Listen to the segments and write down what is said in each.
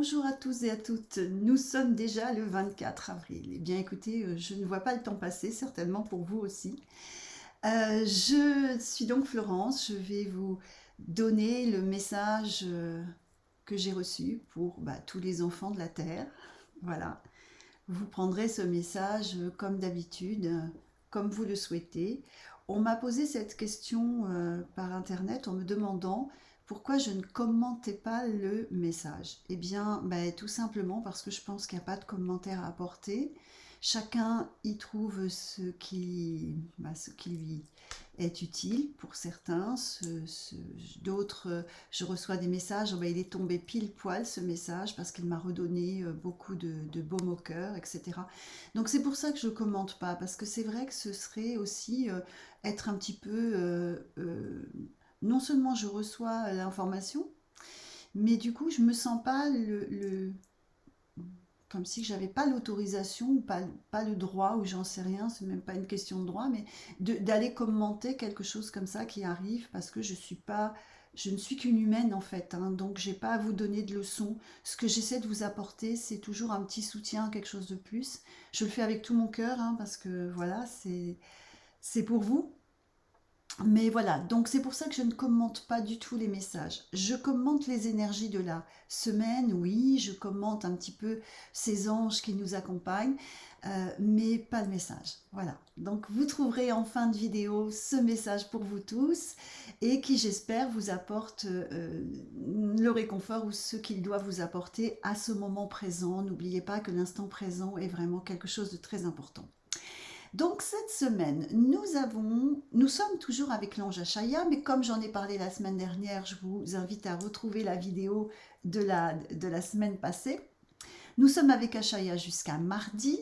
Bonjour à tous et à toutes, nous sommes déjà le 24 avril. Eh bien écoutez, je ne vois pas le temps passer, certainement pour vous aussi. Je suis donc Florence, je vais vous donner le message que j'ai reçu pour tous les enfants de la Terre. Voilà, vous prendrez ce message comme d'habitude, comme vous le souhaitez. On m'a posé cette question par Internet en me demandant pourquoi je ne commentais pas le message. Eh bien, tout simplement parce que je pense qu'il n'y a pas de commentaire à apporter. Chacun y trouve ce qui lui est utile pour certains. D'autres, je reçois des messages, il est tombé pile poil ce message parce qu'il m'a redonné beaucoup de baume au cœur, etc. Donc c'est pour ça que je ne commente pas, parce que c'est vrai que ce serait aussi être un petit peu... non seulement je reçois l'information, mais du coup je me sens pas comme si j'avais pas l'autorisation ou pas le droit, ou j'en sais rien, c'est même pas une question de droit, mais d'aller commenter quelque chose comme ça qui arrive, parce que je ne suis qu'une humaine en fait, hein, donc j'ai pas à vous donner de leçons. Ce que j'essaie de vous apporter, c'est toujours un petit soutien, quelque chose de plus. Je le fais avec tout mon cœur, hein, parce que voilà, c'est pour vous. Mais voilà, donc c'est pour ça que je ne commente pas du tout les messages. Je commente les énergies de la semaine, oui, je commente un petit peu ces anges qui nous accompagnent, mais pas le message. Voilà, donc vous trouverez en fin de vidéo ce message pour vous tous et qui, j'espère, vous apporte le réconfort ou ce qu'il doit vous apporter à ce moment présent. N'oubliez pas que l'instant présent est vraiment quelque chose de très important. Donc cette semaine, nous sommes toujours avec l'ange Achaya, mais comme j'en ai parlé la semaine dernière, je vous invite à retrouver la vidéo de la semaine passée. Nous sommes avec Achaya jusqu'à mardi.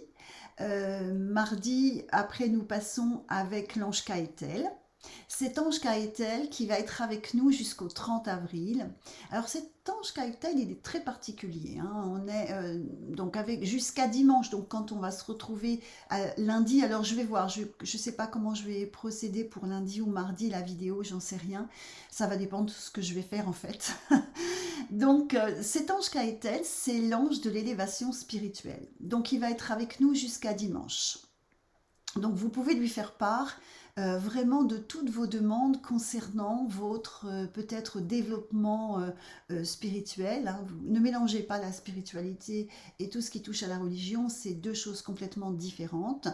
Mardi, après, nous passons avec l'ange Kaetel. Cet ange Kaetel qui va être avec nous jusqu'au 30 avril. Alors cet ange Kaetel, il est très particulier, hein. On est donc avec jusqu'à dimanche, donc quand on va se retrouver lundi, alors je vais voir, je ne sais pas comment je vais procéder pour lundi ou mardi la vidéo, j'en sais rien. Ça va dépendre de ce que je vais faire en fait. Donc cet ange Kaetel, c'est l'ange de l'élévation spirituelle. Donc il va être avec nous jusqu'à dimanche. Donc vous pouvez lui faire part vraiment de toutes vos demandes concernant votre peut-être développement spirituel, hein. Vous ne mélangez pas la spiritualité et tout ce qui touche à la religion, c'est deux choses complètement différentes.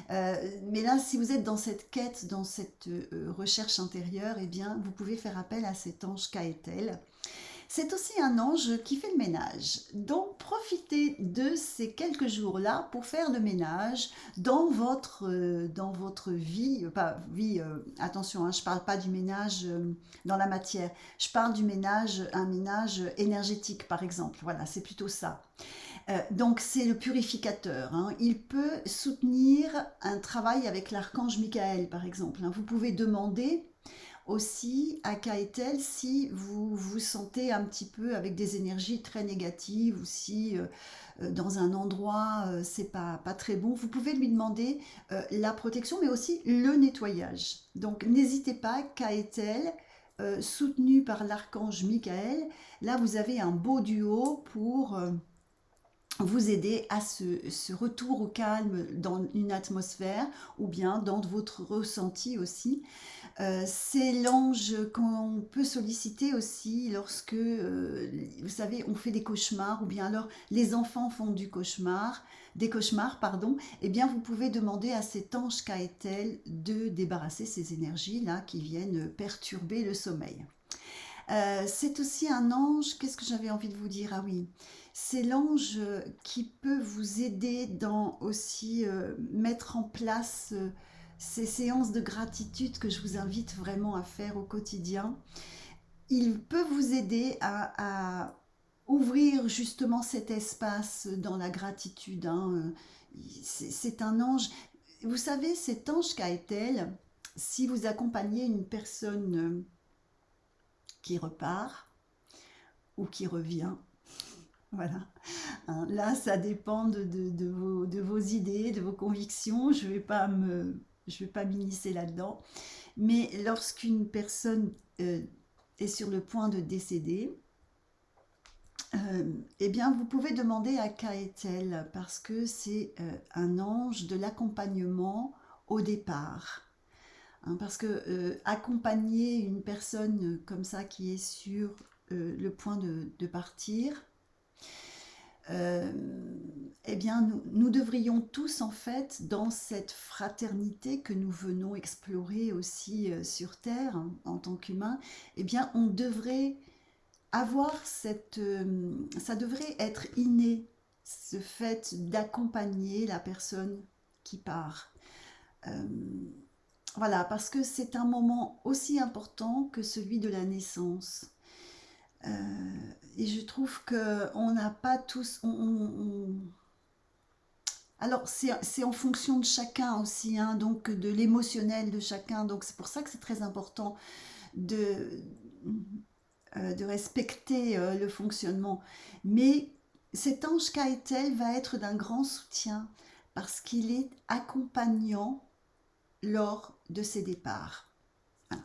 Mais là, si vous êtes dans cette quête, dans cette recherche intérieure, eh bien, vous pouvez faire appel à cet ange Kaetel. C'est aussi un ange qui fait le ménage. Donc profitez de ces quelques jours-là pour faire le ménage dans votre vie. Pas vie, attention, hein, je ne parle pas du ménage dans la matière. Je parle du ménage, un ménage énergétique par exemple. Voilà, c'est plutôt ça. Donc c'est le purificateur, hein. Il peut soutenir un travail avec l'archange Michael par exemple, hein. Vous pouvez demander aussi à Kaetel si vous vous sentez un petit peu avec des énergies très négatives, ou si dans un endroit c'est pas très bon, vous pouvez lui demander la protection mais aussi le nettoyage. Donc n'hésitez pas, Kaetel, soutenu par l'archange Michael, là vous avez un beau duo pour vous aider à ce retour au calme dans une atmosphère, ou bien dans votre ressenti aussi. C'est l'ange qu'on peut solliciter aussi lorsque, vous savez, on fait des cauchemars, ou bien alors les enfants font des cauchemars, pardon. Eh bien, vous pouvez demander à cet ange Kaetel de débarrasser ces énergies-là qui viennent perturber le sommeil. C'est aussi un ange, qu'est-ce que j'avais envie de vous dire? Ah oui, c'est l'ange qui peut vous aider dans aussi mettre en place ces séances de gratitude que je vous invite vraiment à faire au quotidien. Il peut vous aider à ouvrir justement cet espace dans la gratitude, hein. C'est un ange, vous savez, cet ange Kaetel, si vous accompagnez une personne qui repart ou qui revient, voilà. Hein, là, ça dépend de vos idées, de vos convictions. Je vais pas m'immiscer là-dedans. Mais lorsqu'une personne est sur le point de décéder, Eh bien, vous pouvez demander à Kaetel parce que c'est un ange de l'accompagnement au départ. Hein, parce que accompagner une personne comme ça qui est sur le point de partir, euh, eh bien, nous devrions tous, en fait, dans cette fraternité que nous venons explorer aussi sur Terre en tant qu'humains, eh bien, on devrait avoir ça devrait être inné, ce fait d'accompagner la personne qui part. Euh, voilà, parce que c'est un moment aussi important que celui de la naissance. Euh, et je trouve que on n'a pas tous. Alors, c'est en fonction de chacun aussi, hein, donc de l'émotionnel de chacun. Donc, c'est pour ça que c'est très important de, de respecter le fonctionnement. Mais cet ange Kaetel va être d'un grand soutien parce qu'il est accompagnant lors de ses départs. Voilà.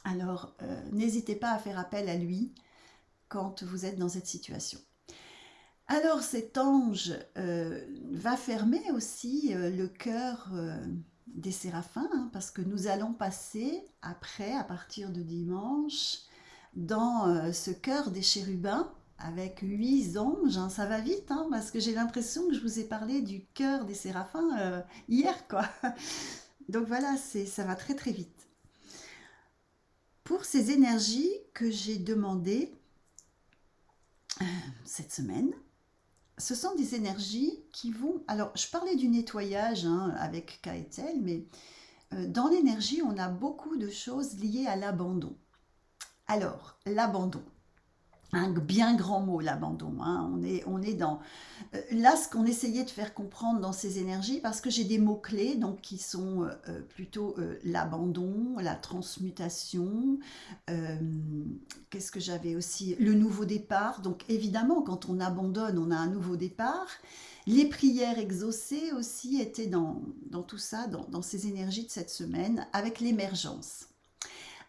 Alors, n'hésitez pas à faire appel à lui quand vous êtes dans cette situation. Alors cet ange va fermer aussi le cœur des séraphins, hein, parce que nous allons passer après, à partir de dimanche, dans ce cœur des chérubins avec 8 anges. Hein. Ça va vite, hein, parce que j'ai l'impression que je vous ai parlé du cœur des séraphins hier, quoi. Donc voilà, ça va très très vite. Pour ces énergies que j'ai demandées cette semaine, ce sont des énergies qui vont... Alors, je parlais du nettoyage hein, avec Kaetel, mais dans l'énergie, on a beaucoup de choses liées à l'abandon. Alors, l'abandon. Un bien grand mot, l'abandon. Hein. On est dans... là, ce qu'on essayait de faire comprendre dans ces énergies, parce que j'ai des mots-clés donc, qui sont plutôt l'abandon, la transmutation, euh, qu'est-ce que j'avais aussi? Le nouveau départ. Donc évidemment, quand on abandonne, on a un nouveau départ. Les prières exaucées aussi étaient dans tout ça, dans ces énergies de cette semaine, avec l'émergence.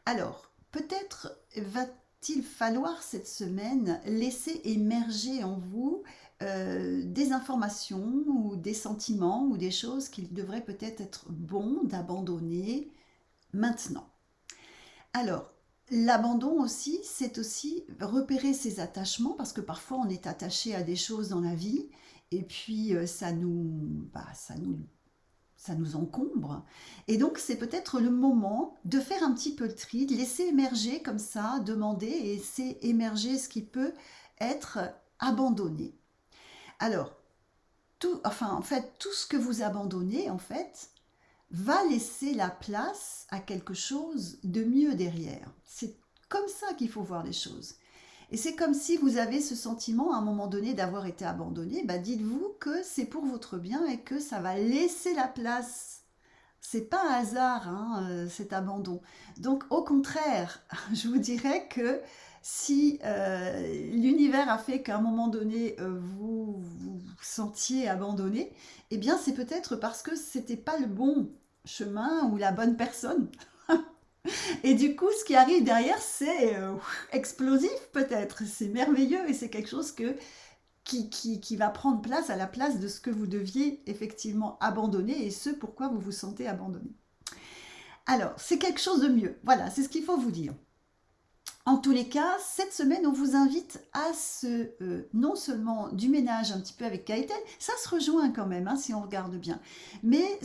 Alors, peut-être va-t-il falloir cette semaine laisser émerger en vous des informations ou des sentiments ou des choses qu'il devrait peut-être être bon d'abandonner maintenant. Alors, l'abandon aussi, c'est aussi repérer ses attachements parce que parfois on est attaché à des choses dans la vie et puis ça nous encombre. Et donc, c'est peut-être le moment de faire un petit peu le tri, de laisser émerger comme ça, demander et laisser émerger ce qui peut être abandonné. Alors, en fait, tout ce que vous abandonnez, en fait, va laisser la place à quelque chose de mieux derrière. C'est comme ça qu'il faut voir les choses. Et c'est comme si vous avez ce sentiment à un moment donné d'avoir été abandonné, bah dites-vous que c'est pour votre bien et que ça va laisser la place. C'est pas un hasard, hein, cet abandon. Donc au contraire, je vous dirais que si l'univers a fait qu'à un moment donné vous vous sentiez abandonné, eh bien c'est peut-être parce que c'était pas le bon chemin ou la bonne personne. Et du coup, ce qui arrive derrière, c'est explosif peut-être. C'est merveilleux et c'est quelque chose qui va prendre place à la place de ce que vous deviez effectivement abandonner et ce pourquoi vous vous sentez abandonné. Alors, c'est quelque chose de mieux. Voilà, c'est ce qu'il faut vous dire. En tous les cas, cette semaine, on vous invite à non seulement du ménage un petit peu avec Kaetel, ça se rejoint quand même, hein, si on regarde bien, mais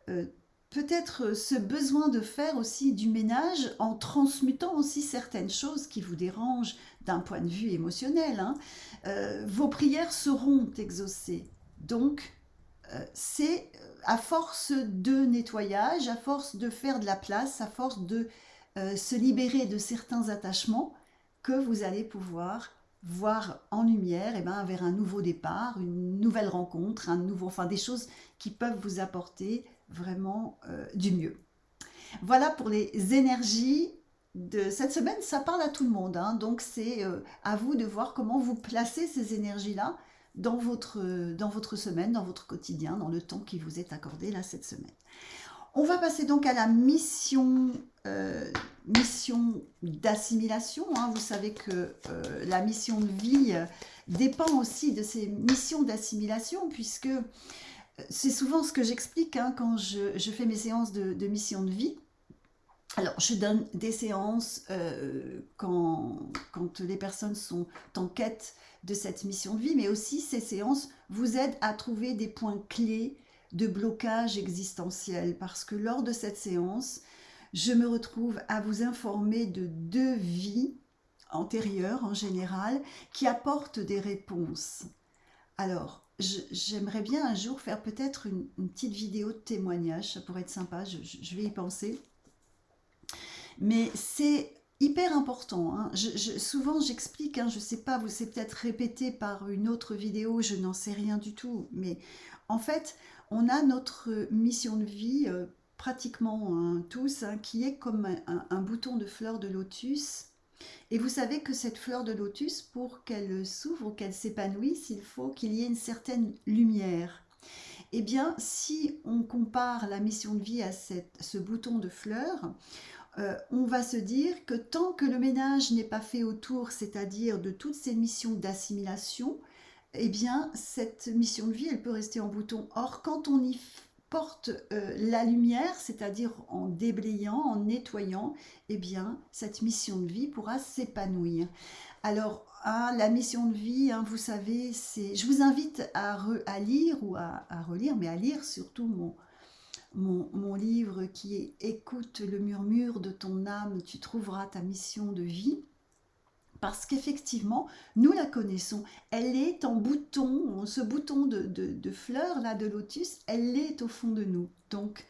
euh, peut-être ce besoin de faire aussi du ménage en transmutant aussi certaines choses qui vous dérangent d'un point de vue émotionnel. Hein. Vos prières seront exaucées. Donc, c'est à force de nettoyage, à force de faire de la place, à force de se libérer de certains attachements que vous allez pouvoir voir en lumière vers un nouveau départ, une nouvelle rencontre, enfin des choses qui peuvent vous apporter vraiment du mieux. Voilà pour les énergies de cette semaine, ça parle à tout le monde, hein, donc c'est à vous de voir comment vous placez ces énergies-là dans votre semaine, dans votre quotidien, dans le temps qui vous est accordé là cette semaine. On va passer donc à la mission d'assimilation, hein. Vous savez que la mission de vie dépend aussi de ces missions d'assimilation, puisque c'est souvent ce que j'explique, hein, quand je fais mes séances de mission de vie. Alors, je donne des séances quand les personnes sont en quête de cette mission de vie, mais aussi ces séances vous aident à trouver des points clés de blocage existentiel, parce que lors de cette séance, je me retrouve à vous informer de 2 vies antérieures en général qui apportent des réponses. Alors, j'aimerais bien un jour faire peut-être une petite vidéo de témoignage, ça pourrait être sympa, je vais y penser. Mais c'est hyper important, hein. Souvent j'explique, hein, je ne sais pas, vous c'est peut-être répété par une autre vidéo, je n'en sais rien du tout. Mais en fait, on a notre mission de vie, pratiquement, hein, tous, hein, qui est comme un bouton de fleur de lotus. Et vous savez que cette fleur de lotus, pour qu'elle s'ouvre, qu'elle s'épanouisse, il faut qu'il y ait une certaine lumière. Eh bien, si on compare la mission de vie à ce bouton de fleur, on va se dire que tant que le ménage n'est pas fait autour, c'est-à-dire de toutes ces missions d'assimilation, eh bien, cette mission de vie, elle peut rester en bouton. Or, quand on y porte la lumière, c'est-à-dire en déblayant, en nettoyant, eh bien, cette mission de vie pourra s'épanouir. Alors, hein, la mission de vie, hein, vous savez, je vous invite à lire ou à relire, mais à lire surtout mon livre qui est Écoute le murmure de ton âme, tu trouveras ta mission de vie. Parce qu'effectivement, nous la connaissons. Elle est en bouton, ce bouton de fleurs là, de lotus, elle est au fond de nous. Donc,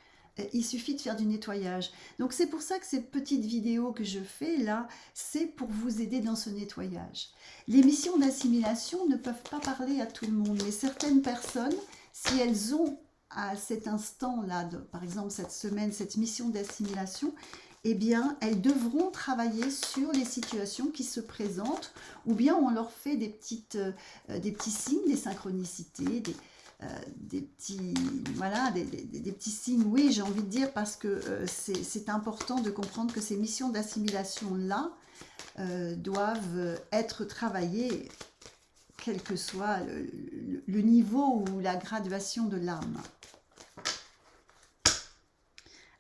il suffit de faire du nettoyage. Donc, c'est pour ça que ces petites vidéos que je fais là, c'est pour vous aider dans ce nettoyage. Les missions d'assimilation ne peuvent pas parler à tout le monde, mais certaines personnes, si elles ont à cet instant-là, par exemple cette semaine, cette mission d'assimilation, eh bien, elles devront travailler sur les situations qui se présentent, ou bien on leur fait des petits signes, des synchronicités, des petits signes, oui, j'ai envie de dire, parce que c'est important de comprendre que ces missions d'assimilation-là doivent être travaillées, quel que soit le niveau ou la graduation de l'âme.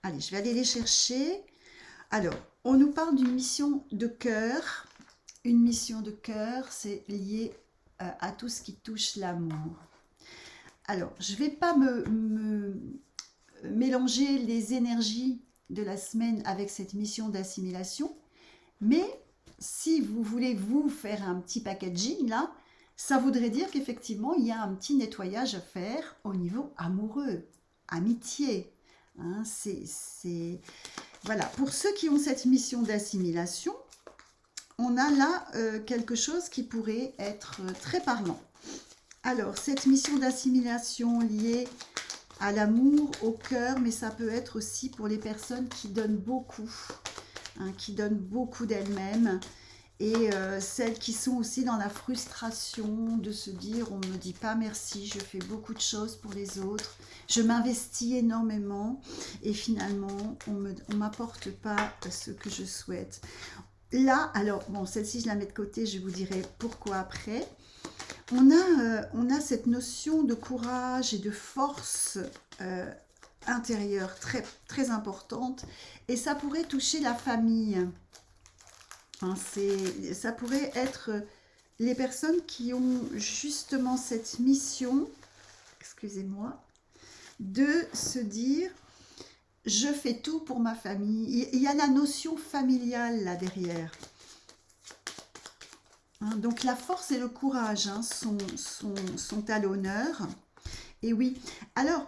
Allez, je vais aller les chercher. Alors, on nous parle d'une mission de cœur. Une mission de cœur, c'est lié à tout ce qui touche l'amour. Alors, je ne vais pas mélanger les énergies de la semaine avec cette mission d'assimilation, mais si vous voulez vous faire un petit packaging là, ça voudrait dire qu'effectivement, il y a un petit nettoyage à faire au niveau amoureux, amitié. Hein, voilà, pour ceux qui ont cette mission d'assimilation, on a là quelque chose qui pourrait être très parlant. Alors, cette mission d'assimilation liée à l'amour, au cœur, mais ça peut être aussi pour les personnes qui donnent beaucoup, hein, qui donnent beaucoup d'elles-mêmes, et celles qui sont aussi dans la frustration de se dire on ne me dit pas merci, je fais beaucoup de choses pour les autres, je m'investis énormément et finalement on ne m'apporte pas ce que je souhaite. Là, alors bon, celle-ci je la mets de côté, je vous dirai pourquoi après. On a cette notion de courage et de force intérieure très, très importante, et ça pourrait toucher la famille. Hein, ça pourrait être les personnes qui ont justement cette mission, excusez-moi, de se dire je fais tout pour ma famille. Il y a la notion familiale là derrière. Hein, donc la force et le courage, hein, sont à l'honneur. Et oui, alors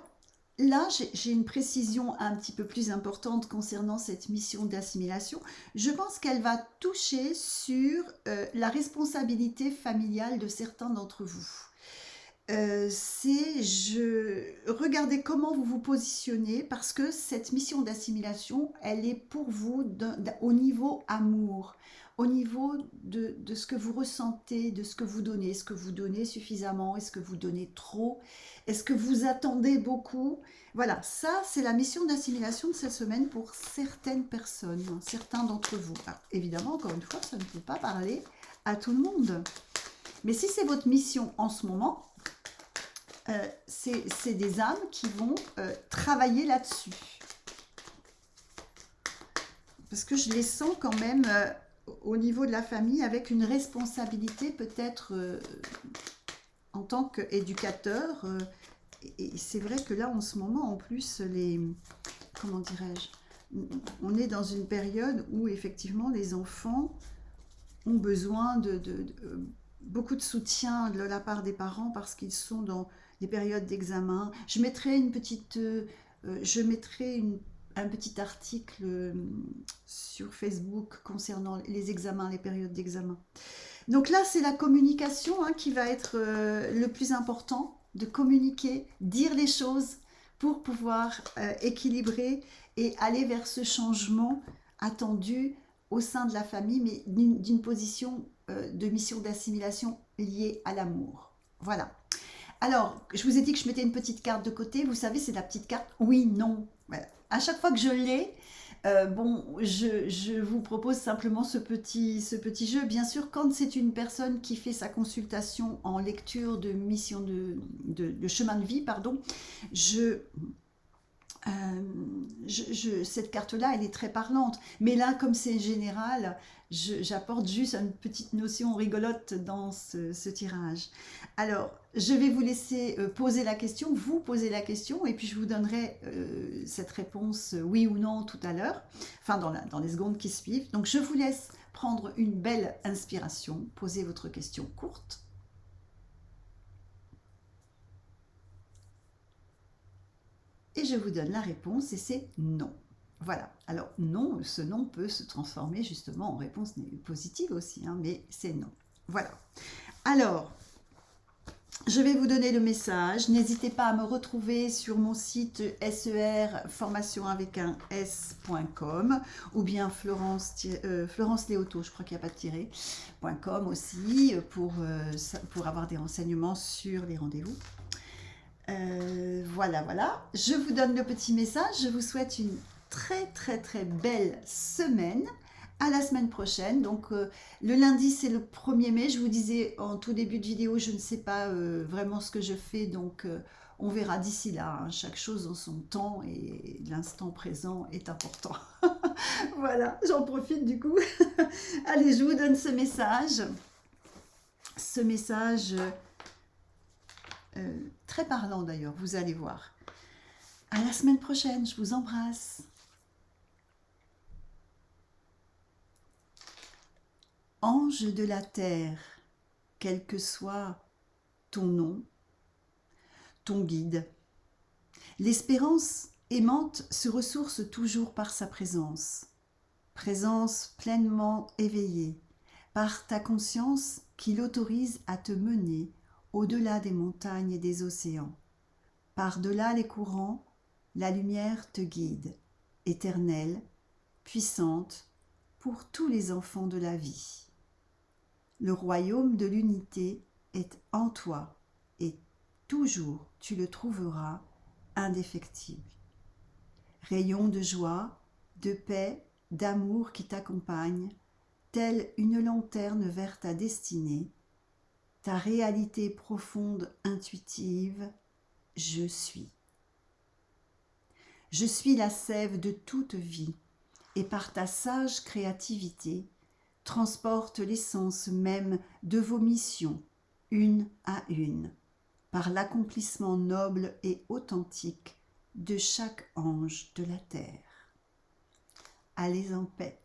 là, j'ai une précision un petit peu plus importante concernant cette mission d'assimilation. Je pense qu'elle va toucher sur la responsabilité familiale de certains d'entre vous. regardez comment vous vous positionnez parce que cette mission d'assimilation, elle est pour vous au niveau amour, au niveau de ce que vous ressentez, de ce que vous donnez. Est-ce que vous donnez suffisamment? Est-ce que vous donnez trop? Est-ce que vous attendez beaucoup? Voilà, ça c'est la mission d'assimilation de cette semaine pour certaines personnes, hein, certains d'entre vous. Alors, évidemment, encore une fois, ça ne peut pas parler à tout le monde. Mais si c'est votre mission en ce moment, c'est des âmes qui vont travailler là-dessus. Parce que je les sens quand même au niveau de la famille avec une responsabilité peut-être en tant qu'éducateur. Et c'est vrai que là, en ce moment, en plus, comment dirais-je, on est dans une période où effectivement les enfants ont besoin de beaucoup de soutien de la part des parents parce qu'ils sont dans des périodes d'examen. Je mettrai un petit article sur Facebook concernant les examens, les périodes d'examen. Donc là, c'est la communication qui va être le plus important, de communiquer, dire les choses pour pouvoir équilibrer et aller vers ce changement attendu au sein de la famille, mais d'une position de mission d'assimilation liée à l'amour. Voilà. Alors, je vous ai dit que je mettais une petite carte de côté. Vous savez, c'est la petite carte oui, non. Voilà. À chaque fois que je l'ai, je vous propose simplement ce petit jeu. Bien sûr, quand c'est une personne qui fait sa consultation en lecture de mission de chemin de vie, pardon, cette carte-là, elle est très parlante. Mais là, comme c'est général, j'apporte juste une petite notion rigolote dans ce tirage. Alors, je vais vous laisser poser la question, vous poser la question, et puis je vous donnerai cette réponse oui ou non tout à l'heure, enfin dans les secondes qui suivent. Donc, je vous laisse prendre une belle inspiration, poser votre question courte. Et je vous donne la réponse et c'est non. Voilà. Alors non, ce non peut se transformer justement en réponse positive aussi, mais c'est non. Voilà. Alors, je vais vous donner le message. N'hésitez pas à me retrouver sur mon site serformation avec un s.com ou bien Florence Léoto, je crois qu'il n'y a pas de tiret.com aussi pour avoir des renseignements sur les rendez-vous. Voilà. Je vous donne le petit message. Je vous souhaite une très belle semaine. À la semaine prochaine. Donc, le lundi, c'est le 1er mai. Je vous disais en tout début de vidéo, je ne sais pas vraiment ce que je fais. Donc, on verra d'ici là. Chaque chose en son temps et l'instant présent est important. Voilà, j'en profite du coup. Allez, je vous donne ce message. Ce message... très parlant d'ailleurs, vous allez voir. À la semaine prochaine, je vous embrasse. Ange de la terre, quel que soit ton nom, ton guide, l'espérance aimante se ressource toujours par sa présence pleinement éveillée, par ta conscience qui l'autorise à te mener au-delà des montagnes et des océans. Par-delà les courants, la lumière te guide, éternelle, puissante, pour tous les enfants de la vie. Le royaume de l'unité est en toi et toujours tu le trouveras indéfectible. Rayon de joie, de paix, d'amour qui t'accompagne, telle une lanterne vers ta destinée, ta réalité profonde, intuitive, je suis. Je suis la sève de toute vie, et par ta sage créativité, transporte l'essence même de vos missions, une à une, par l'accomplissement noble et authentique de chaque ange de la terre. Allez en paix.